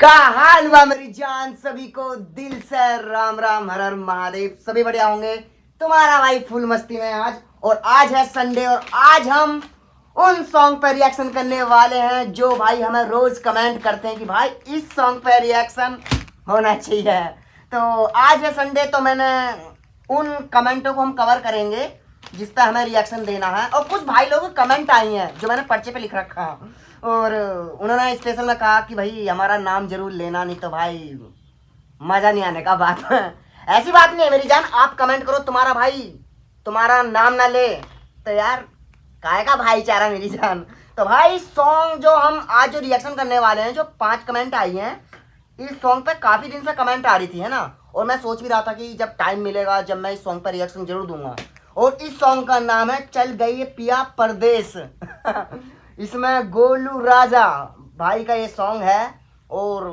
का हाल हुआ मेरी जान। सभी को दिल से राम राम, हर हर महादेव। सभी बढ़िया होंगे। तुम्हारा भाई फुल मस्ती में आज। और आज है संडे और आज हम उन सॉन्ग पर रिएक्शन करने वाले हैं जो भाई हमें रोज कमेंट करते हैं कि भाई इस सॉन्ग पर रिएक्शन होना चाहिए। तो आज है संडे तो मैंने उन कमेंटों को हम कवर करेंगे जिस पर हमें रिएक्शन देना है। और कुछ भाई लोग कमेंट आई हैं जो मैंने पर्चे पे लिख रखा है और उन्होंने स्पेशल में कहा कि भाई हमारा नाम जरूर लेना, नहीं तो भाई मजा नहीं आने का बात है। ऐसी बात नहीं है मेरी जान, आप कमेंट करो, तुम्हारा भाई तुम्हारा नाम ना ले तो यार काहे का भाईचारा मेरी जान। तो भाई सॉन्ग जो हम आज जो रिएक्शन करने वाले हैं, जो 5 कमेंट आई हैं इस सॉन्ग पे काफी दिन से कमेंट आ रही थी, है ना। और मैं सोच भी रहा था कि जब टाइम मिलेगा जब मैं इस सॉन्ग पर रिएक्शन जरूर दूंगा। और इस सॉन्ग का नाम है चल गई पिया परदेस। इसमें गोलू राजा भाई का ये सॉन्ग है और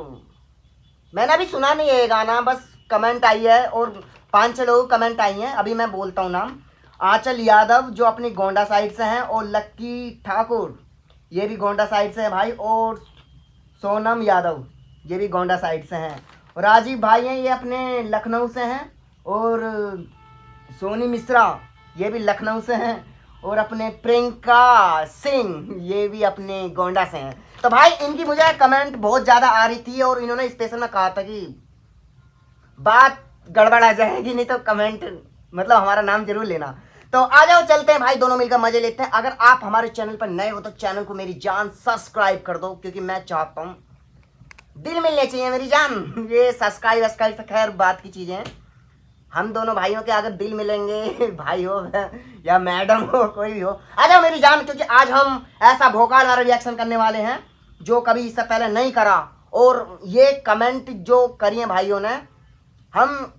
मैंने अभी सुना नहीं है ये गाना, बस कमेंट आई है और 5-6 लोग कमेंट आई हैं। अभी मैं बोलता हूँ नाम। आंचल यादव जो अपनी गोंडा साइड से हैं और लक्की ठाकुर ये भी गोंडा साइड से है भाई, और सोनम यादव ये भी गोंडा साइड से हैं। और राजीव भाई हैं ये अपने लखनऊ से हैं और सोनी मिश्रा ये भी लखनऊ से हैं और अपने प्रियंका सिंह ये भी अपने गोंडा से हैं। तो भाई इनकी मुझे कमेंट बहुत ज़्यादा आ रही थी और इन्होंने स्पेशल में कहा था कि बात गड़बड़ आ जाएगी नहीं तो कमेंट मतलब हमारा नाम जरूर लेना। तो आ जाओ चलते हैं भाई, दोनों मिलकर मजे लेते हैं। अगर आप हमारे चैनल पर नए हो तो चैनल को मेरी जान सब्सक्राइब कर दो, क्योंकि मैं चाहता हूँ दिल मिलने चाहिए मेरी जान। ये सब्सक्राइब तो खैर बात की चीज़ें हैं, हम दोनों भाइयों के अगर दिल मिलेंगे, भाई हो या मैडम हो कोई भी हो, आ जाओ मेरी जान। क्योंकि आज हम ऐसा भोकाल वाला रिएक्शन करने वाले हैं जो कभी इससे पहले नहीं करा। और ये कमेंट जो करी हैं भाइयों ने, हम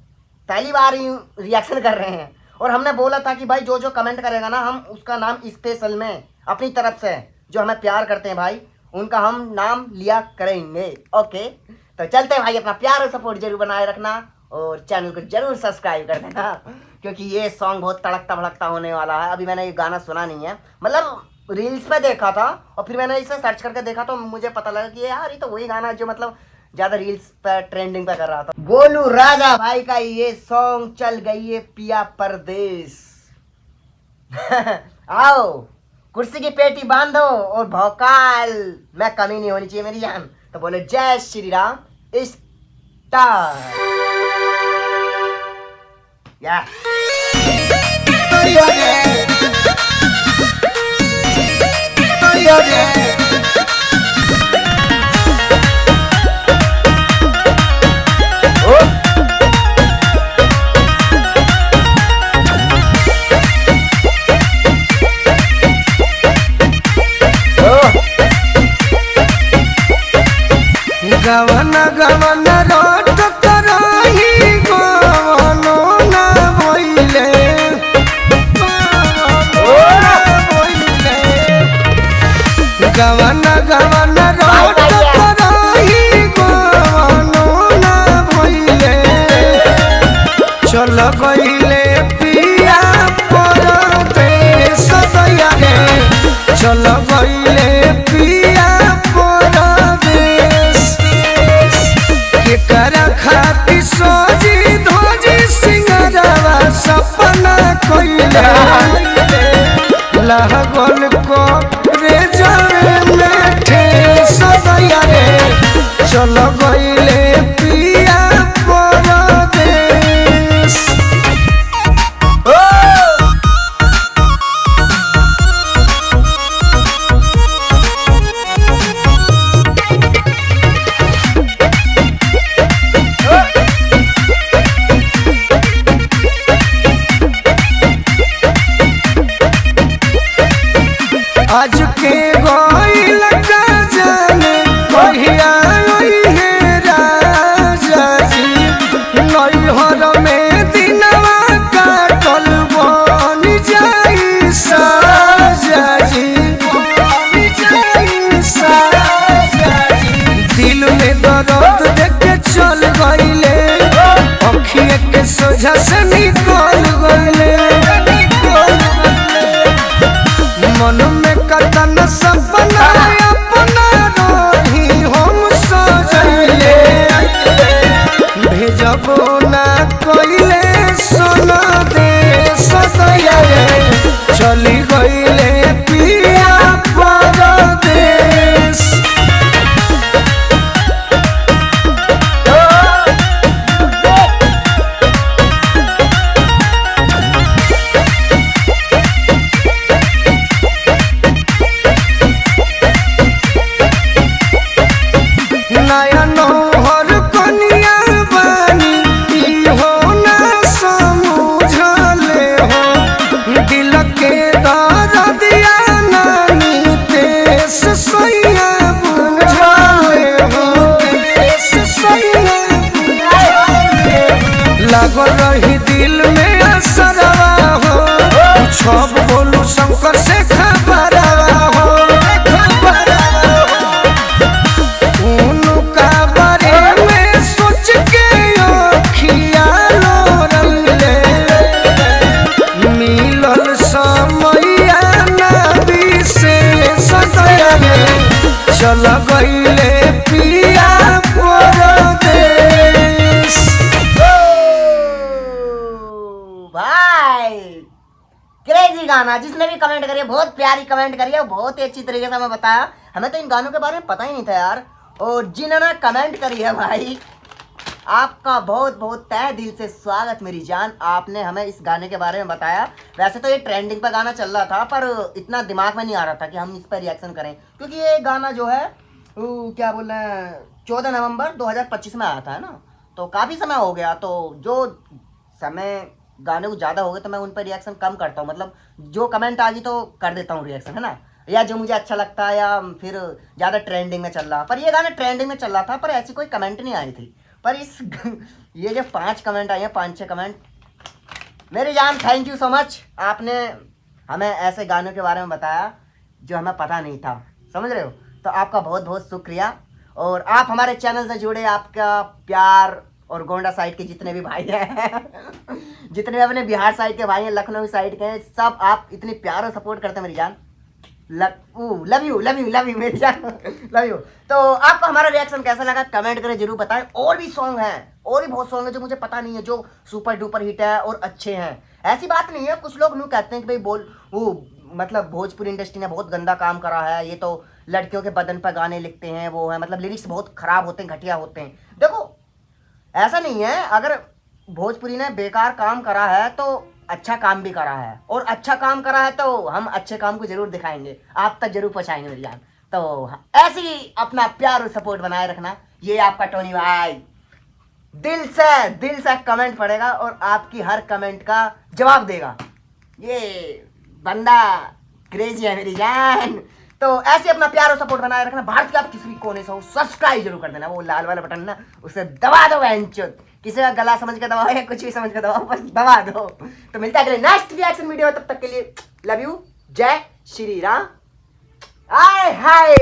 पहली बार ही रिएक्शन कर रहे हैं और हमने बोला था कि भाई जो जो कमेंट करेगा ना हम उसका नाम स्पेशल में अपनी तरफ से जो हमें प्यार करते हैं भाई उनका हम नाम लिया करेंगे। ओके तो चलते हैं भाई, अपना प्यार और सपोर्ट जरूर बनाए रखना और चैनल को जरूर सब्सक्राइब कर देना, क्योंकि ये सॉन्ग बहुत तड़कता भड़कता होने वाला है। अभी मैंने ये गाना सुना नहीं है, मतलब रील्स पे देखा था और फिर मैंने इसे सर्च करके देखा तो मुझे पता लगा कि यार ये तो वही गाना जो मतलब ज़्यादा रील्स पे ट्रेंडिंग पे कर रहा था। गोलू राजा भाई का ये सॉन्ग चल गई है पिया परदेस। आओ कुर्सी की पेटी बांधो और भौकाल में कमी नहीं होनी चाहिए मेरी जान। तो बोले जय श्री राम स्टार। या गवन गवन रोट करही गवनो ना भइले गवन गवन रोट करही गवनो ना भइले चल गइले पिया परदेस दैया रे चल गइले पिया खाती सोजी धोजी सिंगरवा सपना कोइले लहगोल को रे जावे में ठेस दैया रे चल गइले पिया परदेस। आज के गोइल का जाने कहिया ओहे राजा जी नैहर में दिनवा काटल बन जाई साजा जी दिल में दर्द देख के चल गइले अखिए के सोझा से निकल गइले मन में कतन सपना अपना रोही हम सजैले चलबो ना कोइले सोना दे सदैया रे चली गईले पिया परदेश। नया नौहर कनिया बानी इहो ना समझले हो दिल के दर्दिया नानी देश सैया बुझले हो देश सैया बुझले लागल रही दिल में असरवा हो छब बोलू शंकर से खबरवा हो उनका बारे में सोच के अखियालो रंगले मिलल समैया नबी से सदैया रे चल गईले पिया परदेश। भाई क्रेजी गाना, जिसने भी कमेंट करी है बहुत प्यारी कमेंट करी है, बहुत ही अच्छी तरीके से हमें बताया। हमें तो इन गानों के बारे में पता ही नहीं था यार, और जिन्होंने कमेंट करी है भाई आपका बहुत बहुत तहे दिल से स्वागत मेरी जान। आपने हमें इस गाने के बारे में बताया। वैसे तो ये ट्रेंडिंग पर गाना चल रहा था, पर इतना दिमाग में नहीं आ रहा था कि हम इस पर रिएक्शन करें, क्योंकि ये गाना जो है क्या बोल रहे हैं 14 नवंबर 2025 में आया था, है ना, तो काफ़ी समय हो गया। तो जो समय गाने को ज़्यादा हो गए तो मैं उन पर रिएक्शन कम करता हूँ, मतलब जो कमेंट आ गई तो कर देता हूँ रिएक्शन, है ना, या जो मुझे अच्छा लगता है या फिर ज़्यादा ट्रेंडिंग में चल रहा। पर ये गाना ट्रेंडिंग में चल रहा था, पर ऐसी कोई कमेंट नहीं आई थी। पर इस ये जो 5 कमेंट आए हैं, 5-6 कमेंट, मेरी जान थैंक यू सो मच। आपने हमें ऐसे गानों के बारे में बताया जो हमें पता नहीं था, समझ रहे हो, तो आपका बहुत बहुत शुक्रिया। और आप हमारे चैनल से जुड़े, आपका प्यार, और गोंडा साइड के जितने भी भाई हैं जितने भी अपने बिहार साइड के भाई हैं, लखनऊ साइड के हैं, सब आप इतनी प्यार और सपोर्ट करते हैं मेरी जान। लव यू मेरी जान, लव यू। तो आपको हमारा रिएक्शन कैसा लगा कमेंट करें जरूर बताएं। और भी सॉन्ग हैं, और भी बहुत सॉन्ग है जो मुझे पता नहीं है, जो सुपर डुपर हिट है और अच्छे हैं। ऐसी बात नहीं है, कुछ लोग यूँ कहते हैं कि भाई मतलब भोजपुरी इंडस्ट्री ने बहुत गंदा काम करा है, ये तो लड़कियों के बदन पर गाने लिखते हैं, वो है मतलब लिरिक्स बहुत खराब होते हैं, घटिया होते हैं। देखो ऐसा नहीं है, अगर भोजपुरी ने बेकार काम करा है तो अच्छा काम भी करा है, और अच्छा काम करा है तो हम अच्छे काम को जरूर दिखाएंगे, आप तक जरूर पहुंचाएंगे मेरी जान। तो ऐसे ही अपना प्यार और सपोर्ट बनाए रखना। ये आपका टोनी भाई दिल से कमेंट पढ़ेगा और आपकी हर कमेंट का जवाब देगा। ये बंदा क्रेजी है मेरी जान। तो ऐसे अपना प्यार और सपोर्ट बनाए रखना। भारत के आप किसी भी कोने से हो सब्सक्राइब जरूर कर देना, वो लाल वाला बटन ना उसे दबा दो बहनचोद। किसी का गला समझ के दबाओ या कुछ भी समझ के दबाओ, बस दबा दो। तो मिलता है अगले नेक्स्ट रिएक्शन वीडियो, तब तक के लिए लव यू, जय श्री राम, आय हाय।